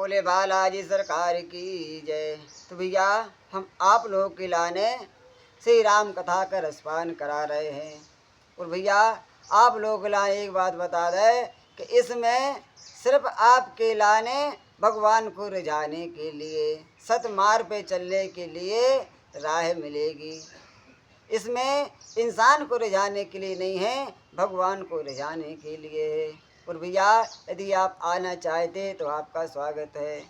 बोले बालाजी सरकार की जय। तो भैया हम आप लोगों के लाने श्री राम कथा का रसपान करा रहे हैं। और भैया आप लोगों के लाने एक बात बता दें कि इसमें सिर्फ आपके लाने भगवान को रिझाने के लिए, सतमार्ग पे चलने के लिए राह मिलेगी। इसमें इंसान को रिझाने के लिए नहीं है, भगवान को रिझाने के लिए है। और भैया यदि आप आना चाहते तो आपका स्वागत है।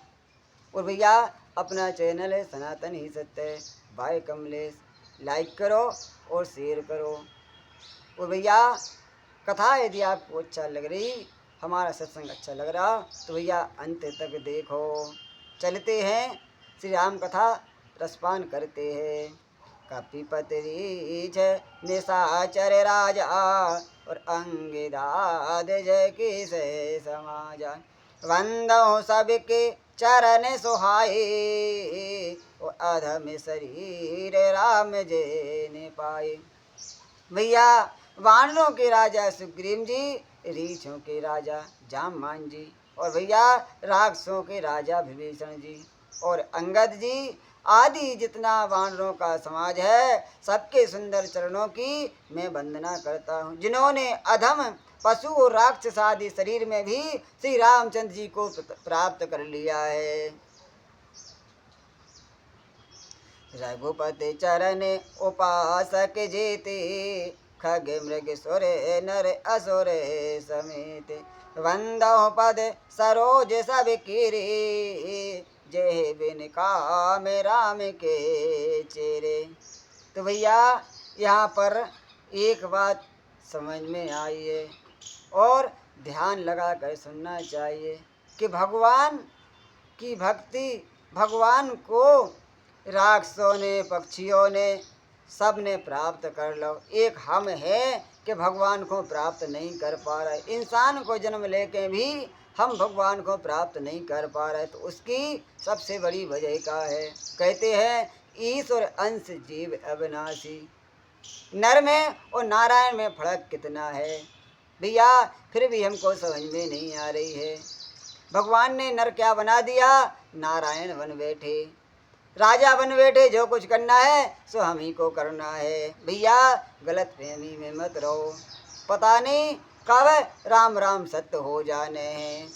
और भैया अपना चैनल है सनातन ही सत्य है भाई कमलेश, लाइक करो और शेयर करो। और भैया कथा यदि आपको अच्छा लग रही, हमारा सत्संग अच्छा लग रहा तो भैया अंत तक देखो। चलते हैं श्री राम कथा रसपान करते हैं। कपि पतरी निशाचर राजा और अंगिदाद जय की से समाजा। वंदो सबके चरण सुहाए और अधम शरीर राम जे ने पाए। भैया वानरों के राजा सुग्रीव जी, रीछों के राजा जामवान जी, और भैया राक्षसों के राजा विभीषण जी और अंगद जी आदि जितना वानरों का समाज है, सबके सुंदर चरणों की मैं वंदना करता हूँ, जिन्होंने अधम पशु और राक्षस आदि शरीर में भी श्री रामचंद्र जी को प्राप्त कर लिया है। रघुपति चरण उपासक जेते, खग मृग सुर नर असुर समेत। वंदो पद सरोज सब कीरे, जय बिन काम राम के चेरे। तो भैया यहाँ पर एक बात समझ में आई है और ध्यान लगा कर सुनना चाहिए कि भगवान की भक्ति, भगवान को राक्षसों ने, पक्षियों ने, सब ने प्राप्त कर लो। एक हम है कि भगवान को प्राप्त नहीं कर पा रहे। इंसान को जन्म लेके भी हम भगवान को प्राप्त नहीं कर पा रहे, तो उसकी सबसे बड़ी वजह क्या है? कहते हैं ईश्वर अंश जीव अविनाशी। नर में और नारायण में फर्क कितना है भैया, फिर भी हमको समझ में नहीं आ रही है। भगवान ने नर क्या बना दिया? नारायण बन बैठे, राजा बन बैठे। जो कुछ करना है सो हम ही को करना है। भैया गलत फहमी में मत रहो, पता नहीं कब राम राम सत्य हो जाने हैं।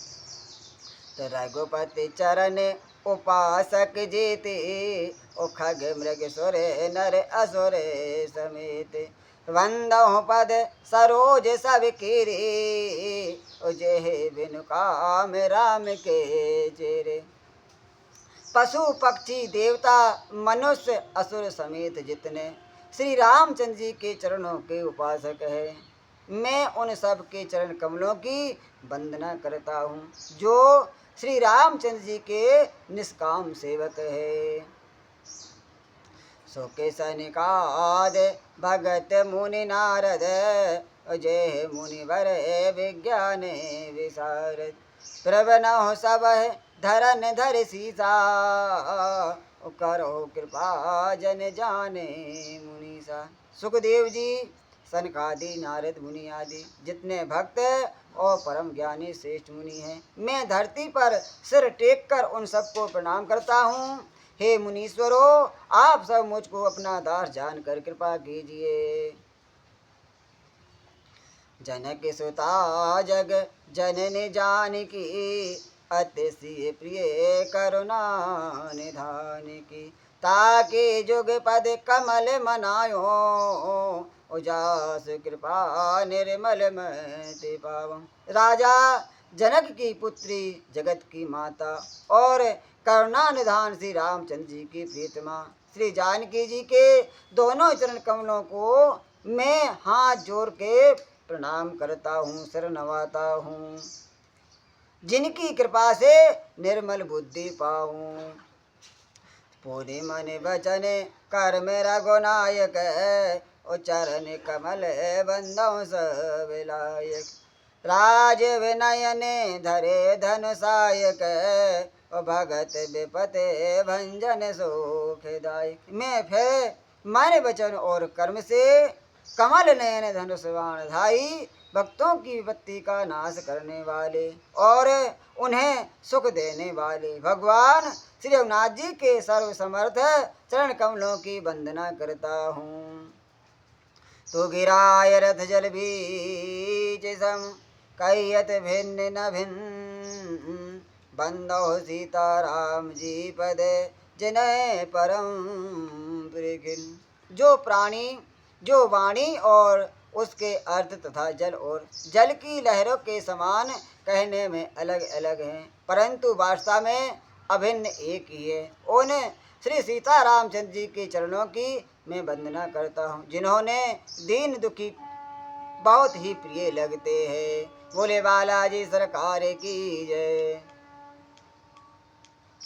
तो रघुपति चरण उपासक जेते, ओ खग मृग सुर नर असुर समेत। वंदो पद सरोज सब कीरे, ओ जय बिनु काम राम के चेरे। पशु पक्षी देवता मनुष्य असुर समेत जितने श्री रामचंद्र जी के चरणों के उपासक है, मैं उन सब के चरण कमलों की वंदना करता हूँ जो श्री रामचंद्र जी के निष्काम सेवक है। सुके सनिकाद भगत मुनि नारद, जय मुनिवर विज्ञान विशारद। प्रवनहु सब धरन धर सीसा, करो कृपा जन जाने मुनीसा। सुखदेव जी, सनकादि, नारद मुनि आदि जितने भक्त और परम ज्ञानी श्रेष्ठ मुनि हैं, मैं धरती पर सिर टेक कर उन सबको प्रणाम करता हूँ। हे मुनीश्वरो, आप सब मुझको अपना दास जानकर कृपा कीजिए। जनक सुता जग जननी जानकी, अतिशय प्रिय करुणा निधान की। ताके जुग पद कमल मनायो, उजास कृपा निर्मल मति पावम। राजा जनक की पुत्री, जगत की माता और करुणा निधान श्री रामचंद्र जी की प्रीतमा श्री जानकी जी के दोनों चरण कमलों को मैं हाथ जोड़ के प्रणाम करता हूँ, सिर नवाता हूँ, जिनकी कृपा से निर्मल बुद्धि पाऊँ। पूरी मन वचन कर मेरा गुनायक, उच्चरण कमल बंदों सब लायक। राज विनयन धरे धन सायक, भगत विपते भंजन सुखदायक। मैं फिर मन वचन और कर्म से कमल नयन धनुष बाण धाई, भक्तों की विपत्ति का नाश करने वाले और उन्हें सुख देने वाले भगवान श्री रघुनाथ जी के सर्व समर्थ चरण कमलों की वंदना करता हूँ। तो गिराय रथ जल बीच सम, कैयत भिन्न न भिन्न, बंदो सीता राम जी पद, जिनय परम प्रिय। जो प्राणी, जो वाणी और उसके अर्थ तथा जल और जल की लहरों के समान कहने में अलग अलग हैं, परंतु वास्तव में अभिन्न एक ही है। उन श्री सीता रामचंद्र जी के चरणों की मैं वंदना करता हूँ, जिन्होंने दीन दुखी बहुत ही प्रिय लगते हैं। बोले बालाजी सरकार की जय।